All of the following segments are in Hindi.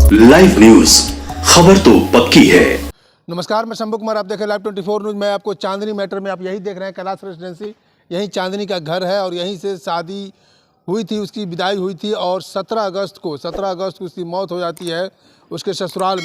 लाइव न्यूज, खबर तो पक्की है। नमस्कार, मैं शंभू कुमार, आप देख रहे हैं लाइव 24 न्यूज़। मैं आपको चांदनी मैटर में आप यही देख रहे हैं, कैलाश रेजिडेंसी, यहीं चांदनी का घर है और यहीं से शादी हुई थी, उसकी विदाई हुई थी और 17 अगस्त को उसकी मौत हो जाती है उसके ससुराल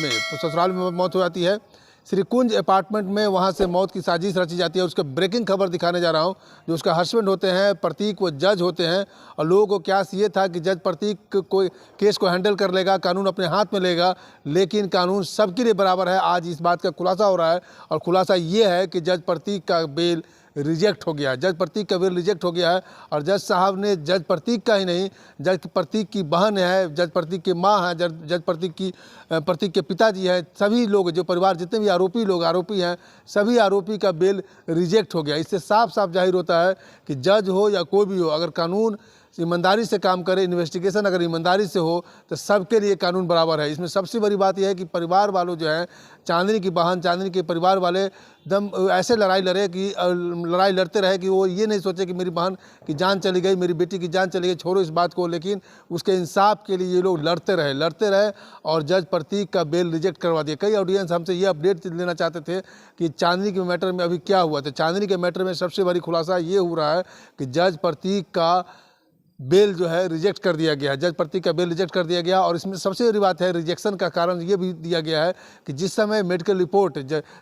में मौत हो जाती है। श्रीकुंज अपार्टमेंट में वहाँ से मौत की साजिश रची जाती है। उसका ब्रेकिंग खबर दिखाने जा रहा हूँ। जो उसका हस्बैंड होते हैं प्रतीक, वो जज होते हैं और लोगों को क्यास ये था कि जज प्रतीक कोई केस को हैंडल कर लेगा, कानून अपने हाथ में लेगा, लेकिन कानून सबके लिए बराबर है। आज इस बात का खुलासा हो रहा है और खुलासा ये है कि जज प्रतीक का बेल रिजेक्ट हो गया है। जज प्रतीक का बेल रिजेक्ट हो गया है और जज साहब ने जज प्रतीक का ही नहीं, जज प्रतीक की बहन है, जज प्रतीक की माँ है, जज प्रतीक के पिताजी हैं, सभी लोग जो परिवार जितने भी आरोपी हैं, सभी आरोपी का बेल रिजेक्ट हो गया। इससे साफ साफ जाहिर होता है कि जज हो या कोई भी हो, अगर कानून ईमानदारी से काम करे, इन्वेस्टिगेशन अगर ईमानदारी से हो तो सबके लिए कानून बराबर है। इसमें सबसे बड़ी बात यह है कि परिवार वालों जो है, चांदनी की बहन, चांदनी के परिवार वाले एकदम ऐसे लड़ाई लड़ते रहे कि वो ये नहीं सोचे कि मेरी बहन की जान चली गई, मेरी बेटी की जान चली गई, छोड़ो इस बात को, लेकिन उसके इंसाफ के लिए ये लोग लड़ते रहे और जज प्रतीक का बेल रिजेक्ट करवा दिया। कई ऑडियंस हमसे ये अपडेट लेना चाहते थे कि चांदनी के मैटर में अभी क्या हुआ था। चांदनी के मैटर में सबसे बड़ी खुलासा ये हो रहा है कि जज प्रतीक का बेल जो है रिजेक्ट कर दिया गया है। जज प्रतीक का बेल रिजेक्ट कर दिया गया और इसमें सबसे बड़ी बात है, रिजेक्शन का कारण ये भी दिया गया है कि जिस समय मेडिकल रिपोर्ट,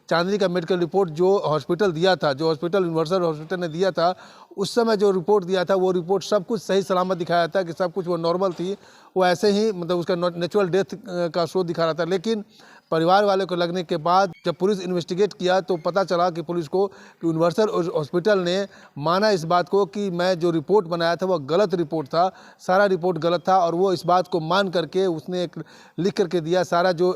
चांदनी का मेडिकल रिपोर्ट जो हॉस्पिटल दिया था, जो हॉस्पिटल यूनिवर्सल हॉस्पिटल ने दिया था, उस समय जो रिपोर्ट दिया था वो रिपोर्ट सब कुछ सही सलामत दिखाया था कि सब कुछ वो नॉर्मल थी, वो ऐसे ही मतलब उसका नेचुरल डेथ का शो दिखा रहा था। लेकिन परिवार वाले को लगने के बाद जब पुलिस इन्वेस्टिगेट किया तो पता चला कि पुलिस को कि यूनिवर्सल हॉस्पिटल ने माना इस बात को कि मैं जो रिपोर्ट बनाया था वह गलत रिपोर्ट था, सारा रिपोर्ट गलत था और वो इस बात को मान करके उसने एक लिख करके दिया, सारा जो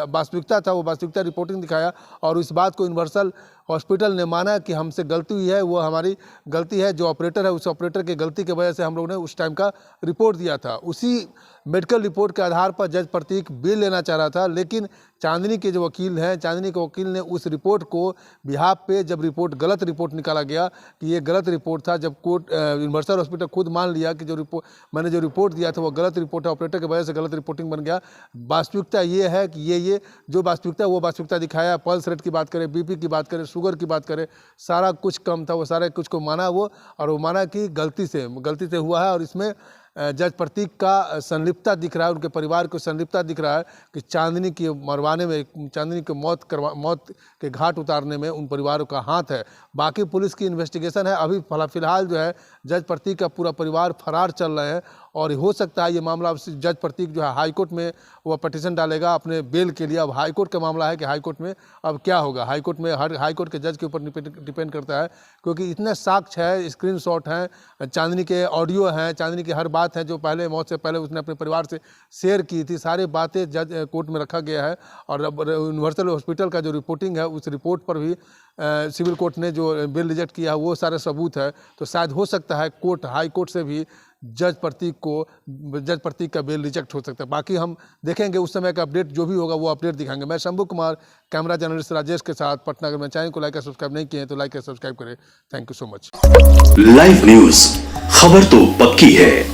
वास्तविकता था वो वास्तविकता रिपोर्टिंग दिखाया और इस बात को यूनिवर्सल हॉस्पिटल ने माना कि हमसे गलती हुई है, वो हमारी गलती है, जो ऑपरेटर है उस ऑपरेटर की गलती की वजह से हम लोगों ने उस टाइम का रिपोर्ट दिया था। उसी मेडिकल रिपोर्ट के आधार पर जज प्रतीक बेल लेना चाह रहा था, लेकिन चांदनी के जो वकील हैं, चांदनी के वकील ने उस रिपोर्ट को बिहाफ पे, जब रिपोर्ट गलत रिपोर्ट निकाला गया कि ये गलत रिपोर्ट था, जब कोर्ट यूनिवर्सल हॉस्पिटल खुद मान लिया कि मैंने जो रिपोर्ट दिया था वो गलत रिपोर्ट है, ऑपरेटर की वजह से गलत रिपोर्टिंग बन गया। वास्तविकता ये है कि ये जो वास्तविकता वो वास्तविकता दिखाया। पल्स रेट की बात करें, बीपी की बात करें, शुगर की बात करें, सारा कुछ कम था, वो सारा कुछ को माना वो, और वो माना कि गलती से हुआ है और इसमें जज प्रतीक का संलिप्तता दिख रहा है, उनके परिवार को संलिप्तता दिख रहा है कि चांदनी की मरवाने में, चांदनी को मौत के घाट उतारने में उन परिवारों का हाथ है। बाकी पुलिस की इन्वेस्टिगेशन है। अभी फिलहाल जो है जज प्रतीक का पूरा परिवार फरार चल रहे हैं और हो सकता है ये मामला जज प्रतीक जो है हाईकोर्ट में वह पटिशन डालेगा अपने बेल के लिए। अब हाईकोर्ट का मामला है कि हाईकोर्ट में अब क्या होगा। हाईकोर्ट में हाईकोर्ट के जज के ऊपर डिपेंड करता है, क्योंकि इतने साक्ष्य है, स्क्रीनशॉट हैं, चांदनी के ऑडियो हैं, चांदनी की हर बात है जो पहले मौत से पहले उसने अपने परिवार से शेयर की थी, सारी बातें जज कोर्ट में रखा गया है। और यूनिवर्सल हॉस्पिटल का जो रिपोर्टिंग है उस रिपोर्ट पर भी सिविल कोर्ट ने जो बेल रिजेक्ट किया है वो सारे सबूत है। तो शायद हो सकता है हाई कोर्ट से भी जज प्रतीक का बेल रिजेक्ट हो सकता है। बाकी हम देखेंगे उस समय का अपडेट, जो भी होगा वो अपडेट दिखाएंगे। मैं शंभू कुमार, कैमरा जर्नलिस्ट राजेश के साथ, पटना। अगर मैं चैनल को लाइक और सब्सक्राइब नहीं किए हैं तो लाइक और सब्सक्राइब करें। Thank you so much. Live news, खबर तो पक्की है।